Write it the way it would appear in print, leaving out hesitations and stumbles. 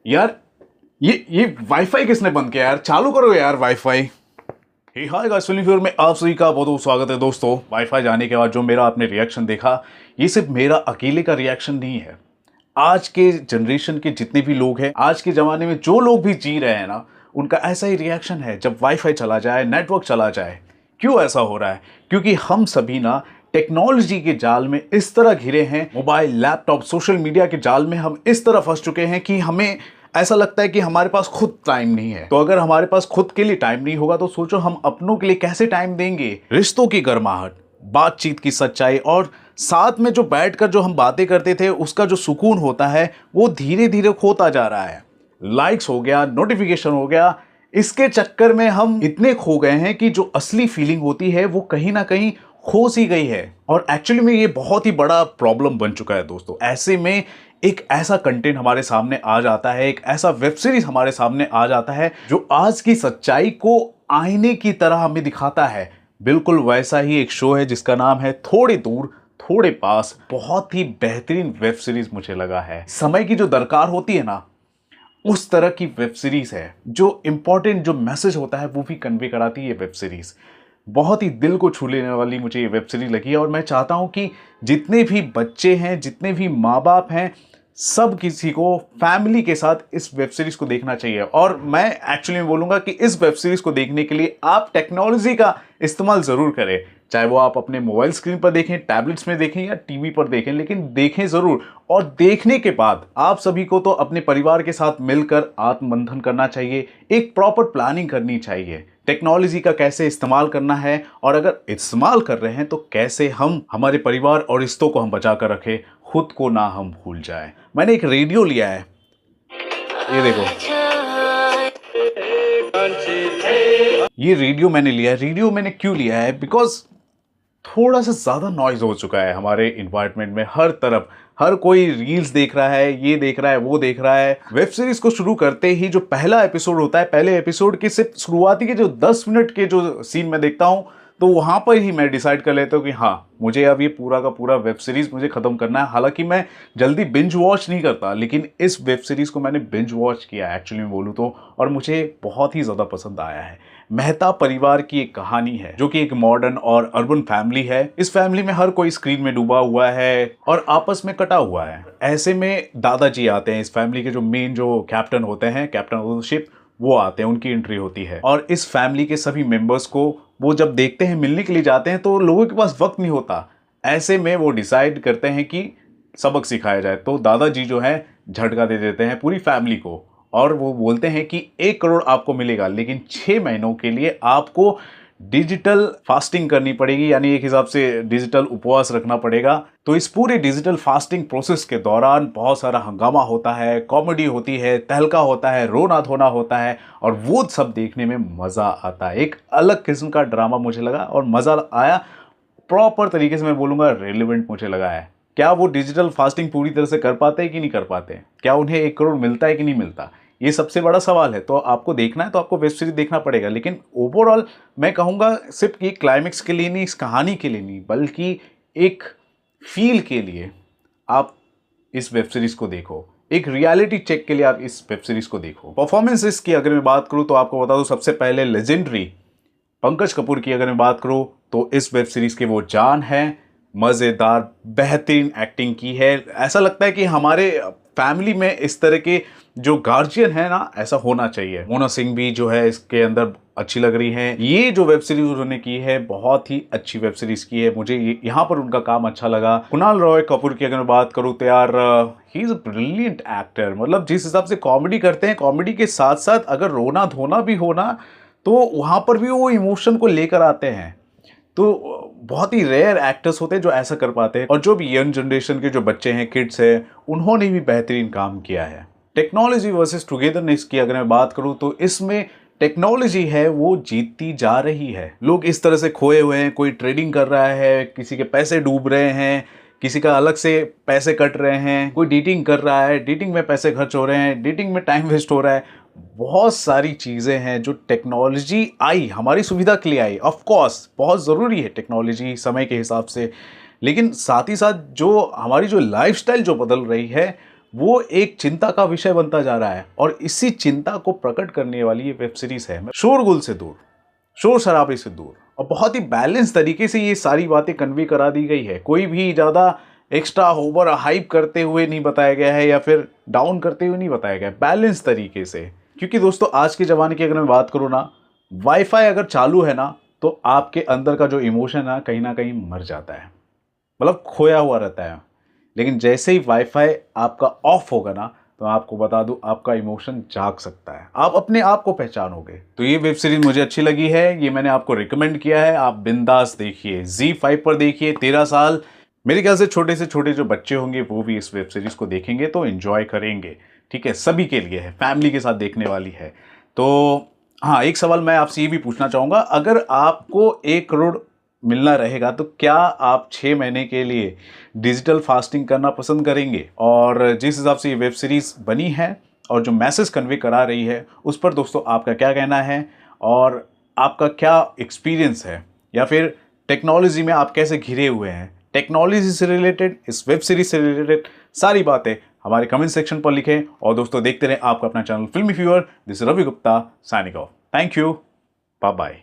यार ये वाईफाई किसने बंद किया यार? चालू करो यार वाईफाई। हे हाय गाइस, फिल्मी फ्योर में आप सभी का बहुत बहुत स्वागत है दोस्तों। वाईफाई जाने के बाद जो मेरा आपने रिएक्शन देखा, ये सिर्फ मेरा अकेले का रिएक्शन नहीं है। आज के जनरेशन के जितने भी लोग हैं, आज के ज़माने में जो लोग भी जी रहे हैं ना, उनका ऐसा ही रिएक्शन है जब वाईफाई चला जाए, नेटवर्क चला जाए। क्यों ऐसा हो रहा है? क्योंकि हम सभी ना टेक्नोलॉजी के जाल में इस तरह घिरे हैं, मोबाइल, लैपटॉप, सोशल मीडिया के जाल में हम इस तरह फंस चुके हैं कि हमें ऐसा लगता है कि हमारे पास खुद टाइम नहीं है। तो अगर हमारे पास खुद के लिए टाइम नहीं होगा तो सोचो हम अपनों के लिए कैसे टाइम देंगे। रिश्तों की गर्माहट, बातचीत की सच्चाई और साथ में जो बैठकर जो हम बातें करते थे उसका जो सुकून होता है वो धीरे धीरे खोता जा रहा है। लाइक्स हो गया, नोटिफिकेशन हो गया, इसके चक्कर में हम इतने खो गए हैं कि जो असली फीलिंग होती है वो कहीं ना कहीं खो सी गई है। और एक्चुअली में ये बहुत ही बड़ा प्रॉब्लम बन चुका है दोस्तों। ऐसे में एक ऐसा कंटेंट हमारे सामने आ जाता है, एक ऐसा वेब सीरीज हमारे सामने आ जाता है जो आज की सच्चाई को आईने की तरह हमें दिखाता है। बिल्कुल वैसा ही एक शो है जिसका नाम है थोड़े दूर थोड़े पास। बहुत ही बेहतरीन वेब सीरीज मुझे लगा है। समय की जो दरकार होती है ना, उस तरह की वेब सीरीज है। जो इंपॉर्टेंट जो मैसेज होता है वो भी कन्वे कराती है वेब सीरीज। बहुत ही दिल को छू लेने वाली मुझे ये वेब सीरीज लगी है और मैं चाहता हूं कि जितने भी बच्चे हैं, जितने भी माँ बाप हैं, सब किसी को फैमिली के साथ इस वेब सीरीज को देखना चाहिए। और मैं एक्चुअली में बोलूंगा कि इस वेब सीरीज को देखने के लिए आप टेक्नोलॉजी का इस्तेमाल जरूर करें। चाहे वो आप अपने मोबाइल स्क्रीन पर देखें, टैबलेट्स में देखें या टीवी पर देखें, लेकिन देखें जरूर। और देखने के बाद आप सभी को तो अपने परिवार के साथ मिलकर आत्ममंथन करना चाहिए, एक प्रॉपर प्लानिंग करनी चाहिए टेक्नोलॉजी का कैसे इस्तेमाल करना है, और अगर इस्तेमाल कर रहे हैं तो कैसे हम हमारे परिवार और रिश्तों को हम बचा कर रखें, खुद को ना हम भूल जाए। मैंने एक रेडियो लिया है, ये देखो, ये रेडियो मैंने लिया है। रेडियो मैंने क्यों लिया है? बिकॉज थोड़ा सा ज़्यादा नॉइज़ हो चुका है हमारे इन्वायरमेंट में। हर तरफ हर कोई रील्स देख रहा है, ये देख रहा है, वो देख रहा है। वेब सीरीज को शुरू करते ही जो पहला एपिसोड होता है, पहले एपिसोड के सिर्फ शुरुआती के जो 10 मिनट के जो सीन मैं देखता हूँ, तो वहाँ पर ही मैं डिसाइड कर लेता हूँ कि हाँ, मुझे अब ये पूरा का पूरा वेब सीरीज मुझे ख़त्म करना है। हालांकि मैं जल्दी बिंज वॉच नहीं करता, लेकिन इस वेब सीरीज़ को मैंने बिंज वॉच किया एक्चुअली में बोलूँ तो, और मुझे बहुत ही ज़्यादा पसंद आया है। मेहता परिवार की एक कहानी है जो कि एक मॉडर्न और अर्बन फैमिली है। इस फैमिली में हर कोई स्क्रीन में डूबा हुआ है और आपस में कटा हुआ है। ऐसे में दादाजी आते हैं, इस फैमिली के जो मेन जो कैप्टन होते हैं, कैप्टन ऑफ द शिप, वो आते हैं, उनकी एंट्री होती है। और इस फैमिली के सभी मेंबर्स को वो जब देखते हैं, मिलने के लिए जाते हैं, तो लोगों के पास वक्त नहीं होता। ऐसे में वो डिसाइड करते हैं कि सबक सिखाया जाए। तो दादाजी जो है झटका दे देते हैं पूरी फैमिली को, और वो बोलते हैं कि 1 करोड़ आपको मिलेगा, लेकिन 6 महीनों के लिए आपको डिजिटल फास्टिंग करनी पड़ेगी, यानी एक हिसाब से डिजिटल उपवास रखना पड़ेगा। तो इस पूरे डिजिटल फास्टिंग प्रोसेस के दौरान बहुत सारा हंगामा होता है, कॉमेडी होती है, तहलका होता है, रोना धोना होता है, और वो सब देखने में मज़ा आता है। एक अलग किस्म का ड्रामा मुझे लगा और मज़ा आया। प्रॉपर तरीके से मैं बोलूँगा रेलिवेंट मुझे लगा है। क्या वो डिजिटल फास्टिंग पूरी तरह से कर पाते हैं कि नहीं कर पाते? क्या उन्हें 1 करोड़ मिलता है कि नहीं मिलता? ये सबसे बड़ा सवाल है। तो आपको देखना है तो आपको वेब सीरीज देखना पड़ेगा। लेकिन ओवरऑल मैं कहूँगा सिर्फ ये क्लाइमेक्स के लिए नहीं, इस कहानी के लिए नहीं, बल्कि एक फील के लिए आप इस वेब सीरीज को देखो, एक रियलिटी चेक के लिए आप इस वेब सीरीज को देखो। परफॉर्मेंसेस की अगर मैं बात करूँ तो आपको बता दूँ, सबसे पहले लेजेंडरी पंकज कपूर की अगर मैं बात करूँ तो इस वेब सीरीज के वो जान है। मज़ेदार बेहतरीन एक्टिंग की है। ऐसा लगता है कि हमारे फैमिली में इस तरह के जो गार्जियन है ना, ऐसा होना चाहिए। मोना सिंह भी जो है इसके अंदर अच्छी लग रही हैं। ये जो वेब सीरीज उन्होंने की है बहुत ही अच्छी वेब सीरीज की है। मुझे यहाँ पर उनका काम अच्छा लगा। कुणाल रॉय कपूर की अगर मैं बात करूँ तो यार he is a brilliant actor. मतलब जिस हिसाब से कॉमेडी करते हैं, कॉमेडी के साथ साथ अगर रोना धोना भी हो ना, तो वहाँ पर भी वो इमोशन को लेकर आते हैं। तो बहुत ही रेयर एक्टर्स होते हैं जो ऐसा कर पाते हैं। और जो भी यंग जनरेशन के जो बच्चे हैं, किड्स हैं, उन्होंने भी बेहतरीन काम किया है। टेक्नोलॉजी वर्सेस टुगेदरनेस की अगर मैं बात करूं तो इसमें टेक्नोलॉजी है वो जीतती जा रही है। लोग इस तरह से खोए हुए हैं, कोई ट्रेडिंग कर रहा है, किसी के पैसे डूब रहे हैं, किसी का अलग से पैसे कट रहे हैं, कोई डेटिंग कर रहा है, डेटिंग में पैसे खर्च हो रहे हैं, डेटिंग में टाइम वेस्ट हो रहा है। बहुत सारी चीज़ें हैं जो टेक्नोलॉजी आई, हमारी सुविधा के लिए आई। ऑफ कोर्स बहुत ज़रूरी है टेक्नोलॉजी समय के हिसाब से, लेकिन साथ ही साथ जो हमारी जो लाइफस्टाइल जो बदल रही है वो एक चिंता का विषय बनता जा रहा है। और इसी चिंता को प्रकट करने वाली ये वेब सीरीज है। शोरगुल से दूर, शोर शराबे से दूर, और बहुत ही बैलेंस तरीके से ये सारी बातें कन्वे करा दी गई है। कोई भी ज़्यादा एक्स्ट्रा ओवर हाइप करते हुए नहीं बताया गया है या फिर डाउन करते हुए नहीं बताया गया है, बैलेंस तरीके से। क्योंकि दोस्तों आज के ज़माने की अगर मैं बात करूँ ना, वाईफाई अगर चालू है ना तो आपके अंदर का जो इमोशन है कहीं ना कहीं मर जाता है, मतलब खोया हुआ रहता है। लेकिन जैसे ही वाईफाई आपका ऑफ होगा ना, तो आपको बता दूं आपका इमोशन जाग सकता है, आप अपने आप को पहचानोगे। तो ये वेब सीरीज मुझे अच्छी लगी है, ये मैंने आपको रिकमेंड किया है। आप बिंदास देखिए, ZEE5 पर देखिए। 13 साल मेरे ख्याल से छोटे जो बच्चे होंगे वो भी इस वेब सीरीज को देखेंगे तो एंजॉय करेंगे। ठीक है, सभी के लिए है, फैमिली के साथ देखने वाली है। तो हाँ, एक सवाल मैं आपसे ये भी पूछना चाहूँगा, अगर आपको 1 करोड़ मिलना रहेगा तो क्या आप 6 महीने के लिए डिजिटल फास्टिंग करना पसंद करेंगे? और जिस हिसाब से ये वेब सीरीज़ बनी है और जो मैसेज कन्वे करा रही है, उस पर दोस्तों आपका क्या कहना है और आपका क्या एक्सपीरियंस है? या फिर टेक्नोलॉजी में आप कैसे घिरे हुए हैं? टेक्नोलॉजी से रिलेटेड, इस वेब सीरीज से रिलेटेड सारी बातें हमारे कमेंट सेक्शन पर लिखें। और दोस्तों देखते रहें आपका अपना channel Filmi fever. This is Ravi Gupta signing off. Thank you, bye bye.